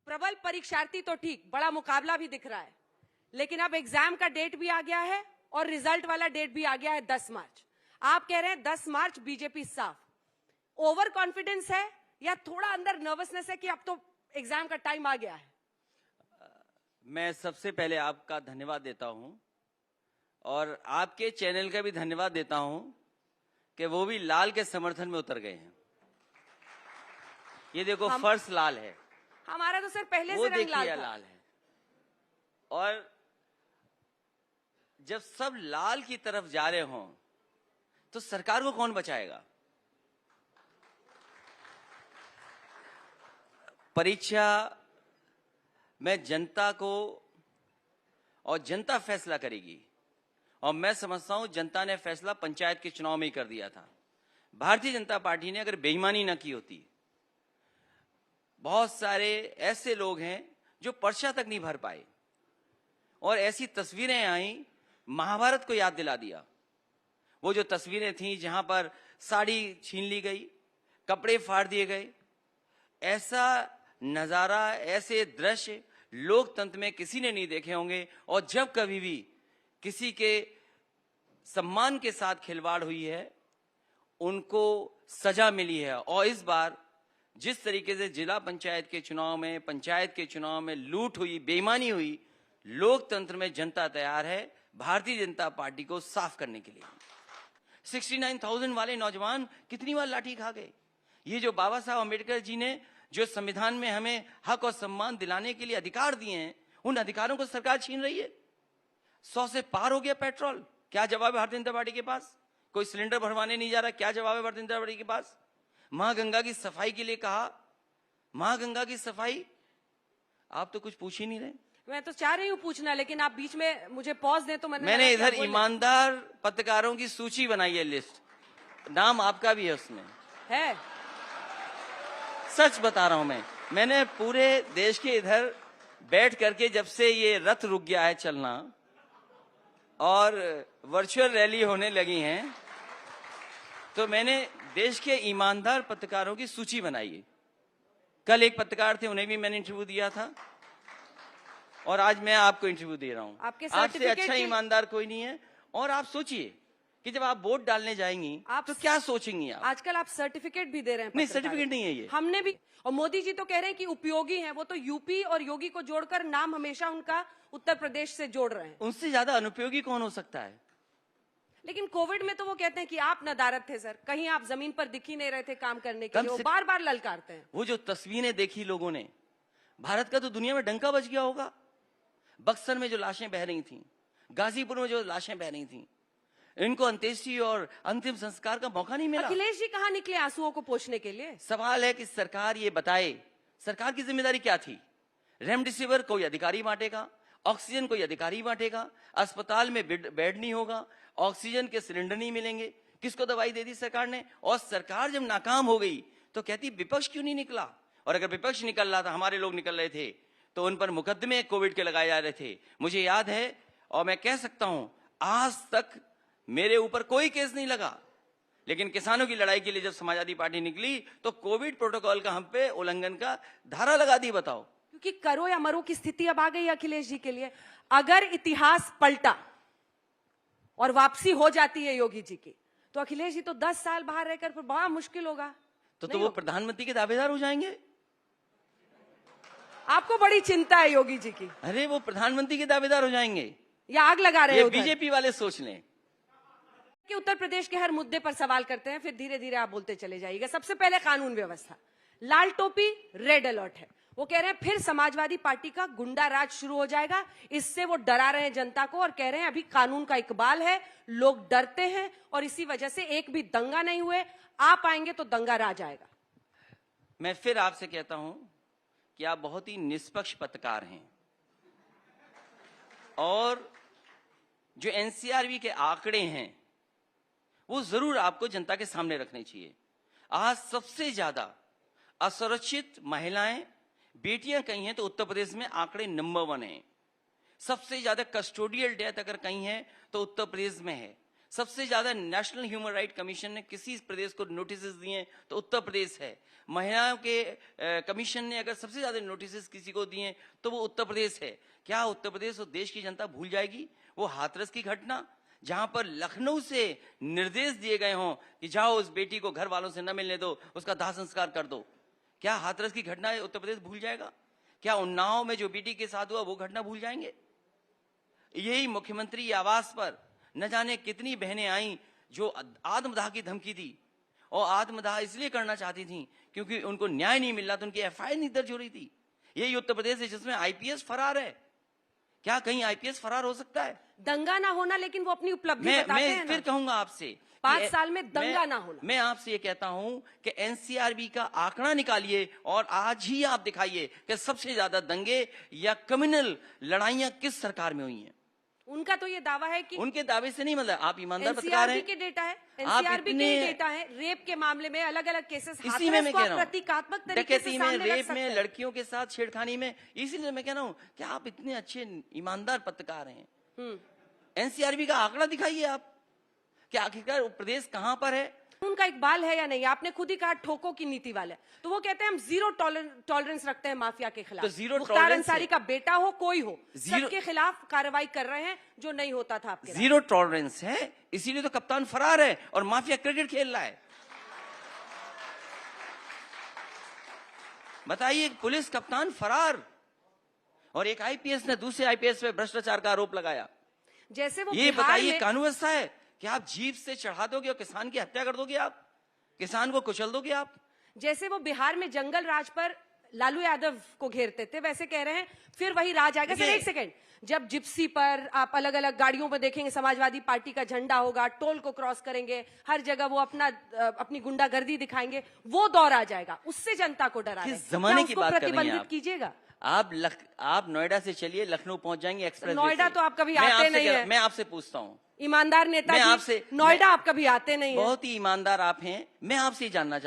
प्रबल परीक्षार्थी तो ठीक, बड़ा मुकाबला भी दिख रहा है, लेकिन अब एग्जाम का डेट भी आ गया है और रिजल्ट वाला डेट भी आ गया है 10 मार्च। आप कह रहे हैं 10 मार्च बीजेपी साफ। ओवर कॉन्फिडेंस है या थोड़ा अंदर नर्वसनेस है कि अब तो एग्जाम का टाइम आ गया है? मैं सबसे पहले आपका धन्यवाद देता हूं और आपके चैनल का भी धन्यवाद देता हूं कि वो भी लाल के समर्थन में उतर गए हैं। ये देखो फर्स्ट लाल है, हमारा तो सर पहले वो से रंग देखिए लाल है। और जब सब लाल की तरफ जा रहे हों तो सरकार को कौन बचाएगा? परीक्षा में जनता को और जनता फैसला करेगी, और मैं समझता हूं जनता ने फैसला पंचायत के चुनाव में ही कर दिया था। भारतीय जनता पार्टी ने अगर बेईमानी न की होती, बहुत सारे ऐसे लोग हैं जो पर्चा तक नहीं भर पाए, और ऐसी तस्वीरें आई, महाभारत को याद दिला दिया। वो जो तस्वीरें थीं जहां पर साड़ी छीन ली गई, कपड़े फाड़ दिए गए, ऐसा नजारा, ऐसे दृश्य लोकतंत्र में किसी ने नहीं देखे होंगे। और जब कभी भी किसी के सम्मान के साथ खिलवाड़ हुई है, उनको सजा मिली है। और इस बार जिस तरीके से जिला पंचायत के चुनाव में, पंचायत के चुनाव में लूट हुई, बेईमानी हुई, लोकतंत्र में जनता तैयार है भारतीय जनता पार्टी को साफ करने के लिए। 69,000 वाले नौजवान कितनी बार लाठी खा गए। ये जो बाबा साहब अम्बेडकर जी ने जो संविधान में हमें हक और सम्मान दिलाने के लिए अधिकार दिए हैं, उन अधिकारों को सरकार छीन रही है। 100 से पार हो गया पेट्रोल। क्या जवाब है भारतीय जनता पार्टी के पास? कोई सिलेंडर भरवाने नहीं जा रहा, क्या जवाब है भारतीय जनता पार्टी के पास? महागंगा की सफाई के लिए कहा, महागंगा की सफाई, आप तो कुछ पूछ ही नहीं रहे। मैं तो चाह रही हूँ पूछना, लेकिन आप बीच में मुझे पॉज दें तो मैंने इधर ईमानदार पत्रकारों की सूची बनाई है, लिस्ट, नाम आपका भी है उसमें है। सच बता रहा हूं मैंने पूरे देश के इधर बैठ करके, जब से ये रथ रुक गया है चलना और वर्चुअल रैली होने लगी हैं, तो मैंने देश के ईमानदार पत्रकारों की सूची बनाई है। कल एक पत्रकार थे, उन्हें भी मैंने इंटरव्यू दिया था, और आज मैं आपको इंटरव्यू दे रहा हूं। आपसे अच्छा ईमानदार कोई नहीं है। और आप सोचिए कि जब आप वोट डालने जाएंगी तो क्या सोचेंगी आप? आजकल आप सर्टिफिकेट भी दे रहे हैं। नहीं, सर्टिफिकेट नहीं है ये। हमने भी, और मोदी जी तो कह रहे हैं कि उपयोगी हैं, वो तो यूपी और योगी को जोड़कर नाम हमेशा उनका उत्तर प्रदेश से जोड़ रहे हैं। उनसे ज्यादा अनुपयोगी कौन हो सकता है? लेकिन कोविड में तो वो कहते हैं कि आप नदारद थे सर, कहीं आप जमीन पर दिख ही नहीं रहे थे काम करने के लिए, वो बार बार ललकारते हैं। वो जो तस्वीरें देखी लोगों ने, भारत का तो दुनिया में डंका बज गया होगा। बक्सर में जो लाशें बह रही थी, गाजीपुर में जो लाशें बह रही थी, इनको अंत्येष्टि और अंतिम संस्कार का मौका नहीं मिला। अखिलेश जी कहाँ निकले आंसुओं को पोंछने के लिए? सवाल है कि सरकार ये बताए, सरकार की जिम्मेदारी क्या थी? रेमडेसिविर कोई अधिकारी बांटेगा, ऑक्सीजन कोई अधिकारी बांटेगा, अस्पताल में बेड नहीं होगा, ऑक्सीजन के सिलेंडर नहीं मिलेंगे, किसको दवाई दे दी सरकार ने? और सरकार जब नाकाम हो गई तो कहती विपक्ष क्यों नहीं निकला? और अगर विपक्ष निकल रहा था, हमारे लोग निकल रहे थे, तो उन पर मुकदमे कोविड के लगाए जा रहे थे। मुझे याद है, और मैं कह सकता हूं, आज तक मेरे ऊपर कोई केस नहीं लगा, लेकिन किसानों की लड़ाई के लिए जब समाजवादी पार्टी निकली तो कोविड प्रोटोकॉल का हम पे उल्लंघन का धारा लगा दी। बताओ, क्योंकि करो या मरो की स्थिति अब आ गई अखिलेश जी के लिए। अगर इतिहास पलटा और वापसी हो जाती है योगी जी की, तो अखिलेश जी तो 10 साल बाहर रहकर फिर बड़ा मुश्किल होगा। तो वो प्रधानमंत्री के दावेदार हो जाएंगे। आपको बड़ी चिंता है योगी जी की? अरे वो प्रधानमंत्री के दावेदार हो जाएंगे या आग लगा रहे हैं? बीजेपी वाले सोच लें कि उत्तर प्रदेश के हर मुद्दे पर सवाल करते हैं, फिर धीरे धीरे आप बोलते चले जाइएगा। सबसे पहले कानून व्यवस्था, लाल टोपी रेड अलर्ट है। वो कह रहे हैं फिर समाजवादी पार्टी का गुंडा राज शुरू हो जाएगा। इससे वो डरा रहे हैं जनता को और कह रहे हैं अभी कानून का इकबाल है, लोग डरते हैं और इसी वजह से एक भी दंगा नहीं हुए। आप आएंगे तो दंगा राज आएगा। मैं फिर आपसे कहता हूं कि आप बहुत ही निष्पक्ष पत्रकार हैं, और जो एनसीआरबी के आंकड़े हैं वो जरूर आपको जनता के सामने रखने चाहिए। आज सबसे ज्यादा असुरक्षित महिलाएं, बेटियां कहीं हैं तो उत्तर प्रदेश में आंकड़े नंबर 1 हैं। सबसे ज्यादा कस्टोडियल डेथ अगर कहीं है तो उत्तर प्रदेश में है। सबसे ज्यादा नेशनल ह्यूमन राइट कमीशन ने किसी प्रदेश को नोटिस दिए तो उत्तर प्रदेश है। महिलाओं के कमीशन ने अगर सबसे ज्यादा नोटिस किसी को दिए तो वो उत्तर प्रदेश है। क्या उत्तर प्रदेश और देश की जनता भूल जाएगी वो हाथरस की घटना, जहां पर लखनऊ से निर्देश दिए गए हों कि जाओ उस बेटी को घर वालों से न मिलने दो, उसका दाह संस्कार कर दो? क्या हाथरस की घटना उत्तर प्रदेश भूल जाएगा? क्या उन्नाव में जो बेटी के साथ हुआ वो घटना भूल जाएंगे? यही मुख्यमंत्री आवास पर न जाने कितनी बहनें आई जो आत्मदाह की धमकी दी, और आत्मदाह इसलिए करना चाहती थी क्योंकि उनको न्याय नहीं मिल रहा था, उनकी एफआईआर नहीं दर्ज हो रही थी। यही उत्तर प्रदेश है जिसमें आईपीएस फरार है। क्या कहीं आईपीएस फरार हो सकता है? दंगा ना होना, लेकिन वो अपनी उपलब्धि बताते हैं। मैं फिर कहूंगा आपसे 5 साल में दंगा ना होना। मैं आपसे ये कहता हूं कि एनसीआरबी का आंकड़ा निकालिए और आज ही आप दिखाइए कि सबसे ज्यादा दंगे या कम्युनल लड़ाइयां किस सरकार में हुई हैं। उनका तो ये दावा है कि उनके दावे से नहीं, मतलब आप ईमानदार पत्रकार हैं। के डेटा है, एनसीआरबी के डेटा है, रेप के मामले में अलग अलग केसेस, इसी में मैं कह रहा हूं, प्रतीकात्मक तरीके से डकैती में, सामने रख रेप सकते में, हैं। लड़कियों के साथ छेड़खानी में। इसीलिए मैं कह रहा हूं कि आप इतने अच्छे ईमानदार पत्रकार हैं, एनसीआरबी का आंकड़ा दिखाइए आप कि आखिरकार प्रदेश कहां पर है। उनका इकबाल है या नहीं? आपने खुद ही कहा ठोको की नीति वाले, तो वो कहते हैं हम जीरो टॉलरेंस रखते हैं माफिया के खिलाफ। तो जीरो मुख्तार टॉलरेंस अंसारी का बेटा हो कोई हो, जीरो- सबके खिलाफ कार्रवाई कर रहे हैं जो नहीं होता था आपके। जीरो टॉलरेंस है, इसीलिए तो कप्तान फरार है और माफिया क्रिकेट खेल रहा है। बताइए, पुलिस कप्तान फरार और एक आईपीएस ने दूसरे आईपीएस पे भ्रष्टाचार का आरोप लगाया। जैसे वो ये बिहार बताइए में कानून व्यवस्था है कि आप जीप से चढ़ा दोगे और किसान की हत्या कर दोगे, आप किसान को कुचल दोगे आप? जैसे वो बिहार में जंगल राज पर लालू यादव को घेरते थे, वैसे कह रहे हैं फिर वही राज आएगा। सर एक सेकंड, जब जिप्सी पर आप अलग अलग गाड़ियों पर देखेंगे समाजवादी पार्टी का झंडा होगा, टोल को क्रॉस करेंगे, हर जगह वो अपनी गुंडागर्दी दिखाएंगे, वो दौर आ जाएगा। उससे जनता को डरा किस जमाने की बात कर रही हैं प्रतिबंधित आप? कीजिएगा। आप नोएडा से चलिए, लखनऊ पहुंच जाएंगे एक्सप्रेस। नोएडा तो आप कभी आते नहीं है। मैं आपसे पूछता हूँ, ईमानदार नेता मैं जी, आपसे नोएडा आप कभी आते नहीं है। बहुत ही ईमानदार आप हैं। मैं आपसे ये जानना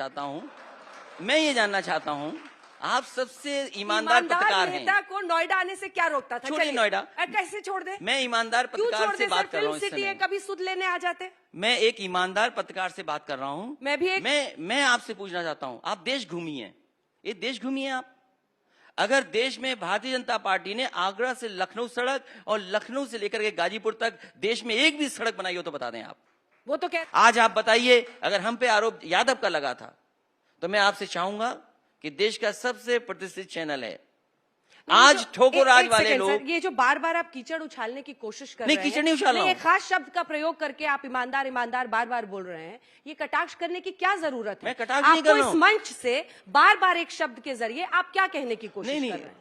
चाहता हूँ, आप सबसे ईमानदार पत्रकार हैं। नेता को नोएडा आने से क्या रोकता था? छोड़िए नोएडा, कैसे छोड़ दे? मैं ईमानदार पत्रकार से बात कर रहा हूँ। इस सिटी है, समय कभी सुध लेने आ जाते। मैं एक ईमानदार पत्रकार से बात कर रहा हूँ। मैं भी मैं आपसे पूछना चाहता हूँ, आप देश घूमी हैं, ये देश घूमी है आप? अगर देश में भारतीय जनता पार्टी ने आगरा से लखनऊ सड़क और लखनऊ से लेकर के गाजीपुर तक देश में एक भी सड़क बनाई हो तो बता दें आप। वो तो क्या आज आप बताइए, अगर हम पे आरोप यादव का लगा था तो मैं आपसे चाहूंगा कि देश का सबसे प्रतिष्ठित चैनल है, आज ठोको राज वाले लोग। ये जो बार बार आप कीचड़ उछालने की कोशिश कर रहे हैं, कीचड़ नहीं उछाल रहा हूं। एक खास शब्द का प्रयोग करके आप ईमानदार ईमानदार बार बार बोल रहे हैं, ये कटाक्ष करने की क्या जरूरत है? मैं कटाक्ष नहीं कर रहा हूं। इस मंच से बार बार एक शब्द के जरिए आप क्या कहने की कोशिश कर रहे हैं?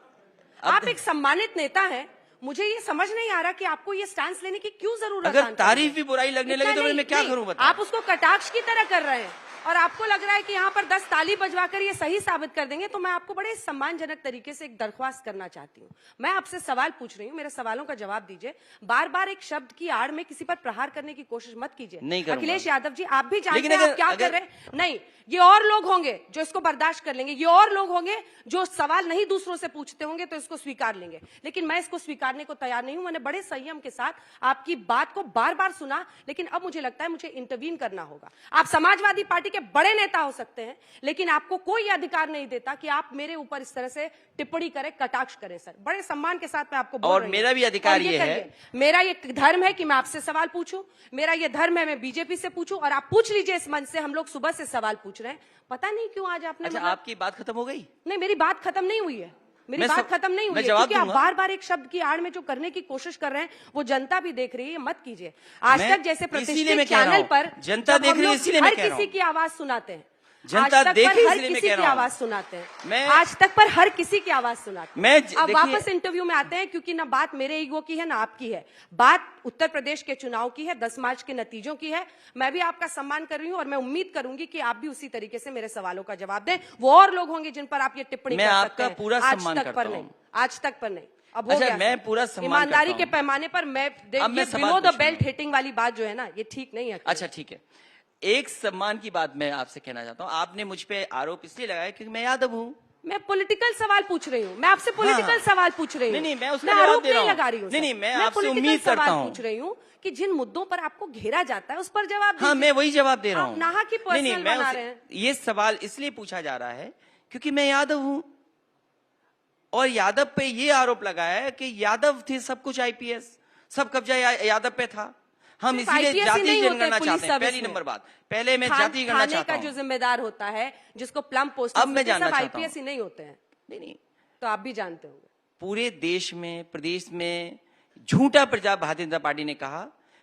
आप एक सम्मानित नेता हैं, मुझे ये समझ नहीं आ रहा कि आपको ये स्टैंड लेने की क्यों जरूरत है? अगर तारीफ भी बुराई लगने लगे तो मैं क्या करूं बताओ? आप उसको कटाक्ष की तरह कर रहे हैं और आपको लग रहा है कि यहाँ पर 10 ताली बजवाकर ये सही साबित कर देंगे। तो मैं आपको बड़े सम्मानजनक तरीके से एक दरख्वास्त करना चाहती हूँ। मैं आपसे सवाल पूछ रही हूँ, मेरे सवालों का जवाब दीजिए। बार बार एक शब्द की आड़ में किसी पर प्रहार करने की कोशिश मत कीजिए। अखिलेश यादव जी, आप भी जानते हैं आप क्या कर रहे हैं। नहीं, ये और लोग होंगे जो इसको बर्दाश्त कर लेंगे, ये और लोग होंगे जो सवाल नहीं दूसरों से पूछते होंगे तो इसको स्वीकार लेंगे, लेकिन मैं इसको स्वीकारने को तैयार नहीं हूं। मैंने बड़े संयम के साथ आपकी बात को बार बार सुना, लेकिन अब मुझे लगता है मुझे इंटरवीन करना होगा। आप समाजवादी पार्टी के बड़े नेता हो सकते हैं, लेकिन आपको कोई अधिकार नहीं देता कि आप मेरे ऊपर इस तरह से टिप्पणी करें, कटाक्ष करें। सर, बड़े सम्मान के साथ मैं आपको बोल रही हूं। और मेरा भी अधिकार ये है, मेरा ये धर्म है कि मैं आपसे सवाल पूछूं, मेरा ये धर्म है मैं बीजेपी से पूछूं, और आप पूछ लीजिए इस मंच से। हम लोग सुबह से सवाल पूछ रहे हैं, पता नहीं क्यों आज आपने। अच्छा, आपकी बात खत्म हो गई? नहीं, मेरी बात खत्म नहीं हुई है, मेरी बात खत्म नहीं हुई है, जवाब क्योंकि आप बार बार एक शब्द की आड़ में जो करने की कोशिश कर रहे हैं वो जनता भी देख रही है। मत कीजिए। आज तक जैसे प्रतिष्ठित चैनल पर जनता देख रही है, इसीलिए मैं कह रहा हूं, हर किसी की आवाज सुनाते हैं, जनता देख रही है, इसलिए मैं कह रहा हूं, आवाज सुनाते हैं। मैं आज तक पर हर किसी की आवाज सुनाते हैं। अब देखिए, वापस इंटरव्यू में आते हैं, क्योंकि ना बात मेरे ईगो की है ना आपकी है, बात उत्तर प्रदेश के चुनाव की है, 10 मार्च के नतीजों की है। मैं भी आपका सम्मान कर रही हूं और मैं उम्मीद करूंगी कि आप भी उसी तरीके से मेरे सवालों का जवाब दें। वो और लोग होंगे जिन पर आप ये टिप्पणी कर सकते हैं, पूरा सम्मान करता हूं। आज तक पर नहीं, अब हो गया। मैं पूरा सम्मान ईमानदारी के पैमाने पर मैं बिलो द बेल्ट हिटिंग वाली बात जो है ना, ये ठीक नहीं है। अच्छा ठीक है, एक सम्मान की बात मैं आपसे कहना चाहता हूं। आपने मुझ पे आरोप इसलिए लगाया क्योंकि मैं यादव हूं, मैं पॉलिटिकल सवाल पूछ रही हूँ, मैं आपसे पॉलिटिकल सवाल पूछ रही हूँ। नहीं, मैं उसका जवाब आरोप दे रहा नहीं हूँ। लगा रही हूँ। नहीं, सर। मैं आपसे political उम्मीद करता सवाल हूँ। पूछ रही हूँ कि जिन मुद्दों पर आपको घेरा जाता है उस पर जवाब हाँ, दीजिए। मैं वही जवाब दे रहा आप हूँ। नाहा की पर्सनल बना रहे हैं। ये सवाल इसलिए पूछा जा रहा है क्योंकि मैं यादव हूं और यादव पे ये आरोप लगाया है कि यादव थे सब कुछ, आईपीएस सब कब्जा यादव पे था। हम सिर्फ इसीलिए IPS ही जाति नहीं होते जनगणना पुलिस चाहते हैं। सर्विस पहली में। नंबर बात, पहले मैं जाति गणना थाने चाहता का जो हूं। जिम्मेदार होता है, जिसको प्लम पोस्ट, अब मैं जानना सब चाहता हूं। IPS ही नहीं होते हैं। नहीं, तो आप भी जानते होंगे। पूरे देश में, प्रदेश में झूठा प्रचार भारतीय जनता पार्टी ने कहा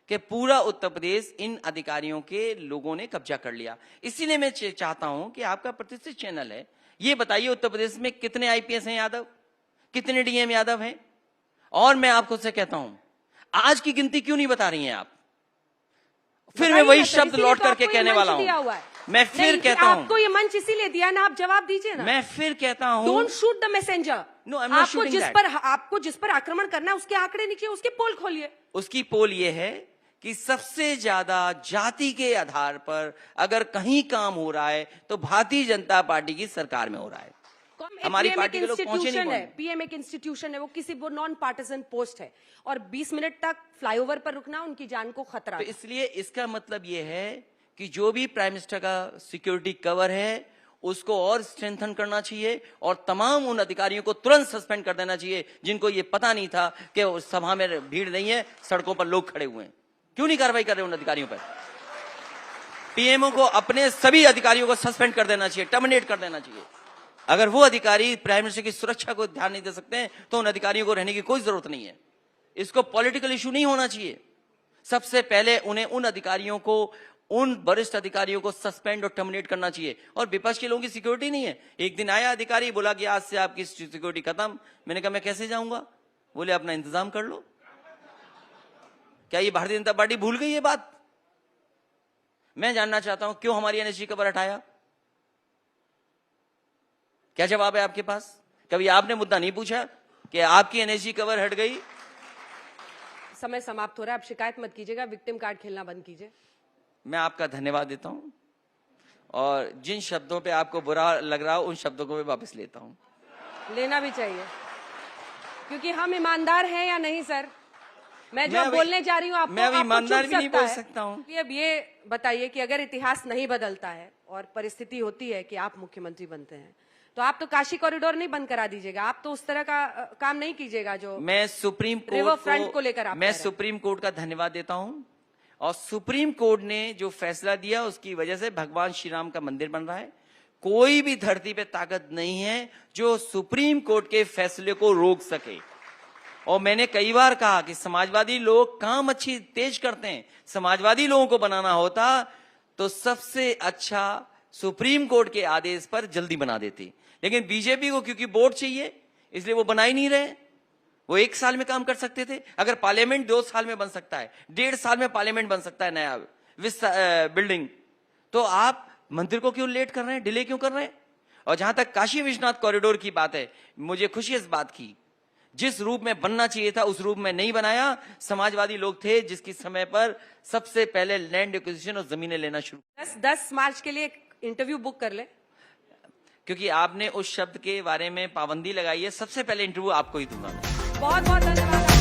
कि पूरा उत्तर प्रदेश इन अधिकारियों के लोगों ने कब्जा कर लिया। इसीलिए मैं चाहता हूं कि आपका प्रतिष्ठित चैनल है, ये बताइए उत्तर प्रदेश में कितने आईपीएस हैं यादव, कितने डीएम यादव हैं? और मैं आपको से कहता हूं, आज की गिनती क्यों नहीं बता रही हैं आप? फिर मैं वही शब्द लौट करके कहने वाला हूं। मैं फिर कहता हूं, आपको ये मंच इसीलिए दिया ना, आप जवाब दीजिए ना। मैं फिर कहता हूं, don't shoot the messenger. No, I'm not shooting that. आपको जिस पर आक्रमण करना है उसके आंकड़े नीचे, उसके पोल खोलिए। उसकी पोल ये है कि सबसे ज्यादा जाति के आधार पर अगर कहीं काम हो रहा है तो भारतीय जनता पार्टी की सरकार में हो रहा है। हमारी पार्टी के लोग पहुंचे नहीं है, पीएम एक इंस्टीट्यूशन है, वो किसी वो नॉन पार्टिसन पोस्ट है और 20 मिनट तक फ्लाईओवर पर रुकना उनकी जान को खतरा। तो इसलिए इसका मतलब ये है कि जो भी प्राइम मिनिस्टर का सिक्योरिटी कवर है उसको और स्ट्रेंथन करना चाहिए और तमाम उन अधिकारियों को तुरंत सस्पेंड कर देना चाहिए जिनको ये पता नहीं था कि उस सभा में भीड़ नहीं है, सड़कों पर लोग खड़े हुए हैं। क्यों नहीं कार्रवाई कर रहे उन अधिकारियों पर? पीएमओ को अपने सभी अधिकारियों को सस्पेंड कर देना चाहिए, टर्मिनेट कर देना चाहिए। अगर वो अधिकारी प्राइम मिनिस्टर की सुरक्षा को ध्यान नहीं दे सकते हैं तो उन अधिकारियों को रहने की कोई जरूरत नहीं है। इसको पॉलिटिकल इशू नहीं होना चाहिए। सबसे पहले उन्हें उन अधिकारियों को, उन वरिष्ठ अधिकारियों को सस्पेंड और टर्मिनेट करना चाहिए। और विपक्ष के लोगों की सिक्योरिटी नहीं है। एक दिन आया अधिकारी, बोला कि आज से आपकी सिक्योरिटी खत्म। मैंने कहा मैं कैसे जाऊंगा? बोले अपना इंतजाम कर लो। क्या ये भारतीय जनता पार्टी भूल गई ये बात? मैं जानना चाहता हूं क्यों हमारी एनएसजी कवर हटाया? क्या जवाब है आपके पास? कभी आपने मुद्दा नहीं पूछा कि आपकी एनएसजी कवर हट गई? समय समाप्त हो रहा है, आप शिकायत मत कीजिएगा, विक्टिम कार्ड खेलना बंद कीजिए। मैं आपका धन्यवाद देता हूं और जिन शब्दों पे आपको बुरा लग रहा हो उन शब्दों को मैं वापस लेता हूं। लेना भी चाहिए, क्योंकि हम ईमानदार हैं या नहीं सर? मैं जो बोलने जा रही हूँ आपको, मैं ईमानदार भी नहीं बोल सकता हूँ। अब ये बताइए कि अगर इतिहास नहीं बदलता है और परिस्थिति होती है कि आप मुख्यमंत्री बनते हैं तो आप तो काशी कॉरिडोर नहीं बंद करा दीजिएगा, आप तो उस तरह का काम नहीं कीजिएगा जो मैं सुप्रीम रिवर फ्रंट को लेकर आप मैं सुप्रीम कोर्ट का धन्यवाद देता हूं और सुप्रीम कोर्ट ने जो फैसला दिया उसकी वजह से भगवान श्री राम का मंदिर बन रहा है। कोई भी धरती पे ताकत नहीं है जो सुप्रीम कोर्ट के फैसले को रोक सके। और मैंने कई बार कहा कि समाजवादी लोग काम अच्छी तेज करते हैं, समाजवादी लोगों को बनाना होता तो सबसे अच्छा सुप्रीम कोर्ट के आदेश पर जल्दी बना देते। लेकिन बीजेपी को क्योंकि वोट चाहिए इसलिए वो बना ही नहीं रहे। वो 1 साल में काम कर सकते थे। अगर पार्लियामेंट 2 साल में बन सकता है, 1.5 साल में पार्लियामेंट बन सकता है नया बिल्डिंग, तो आप मंदिर को क्यों लेट कर रहे हैं, डिले क्यों कर रहे हैं? और जहां तक काशी विश्वनाथ कॉरिडोर की बात है, मुझे खुशी है इस बात की, जिस रूप में बनना चाहिए था उस रूप में नहीं बनाया। समाजवादी लोग थे जिसकी समय पर सबसे पहले लैंड एक्विजिशन और जमीनें लेना शुरू। 10 मार्च के लिए इंटरव्यू बुक कर ले, क्योंकि आपने उस शब्द के बारे में पाबंदी लगाई है। सबसे पहले इंटरव्यू आपको ही दूंगा। बहुत बहुत धन्यवाद।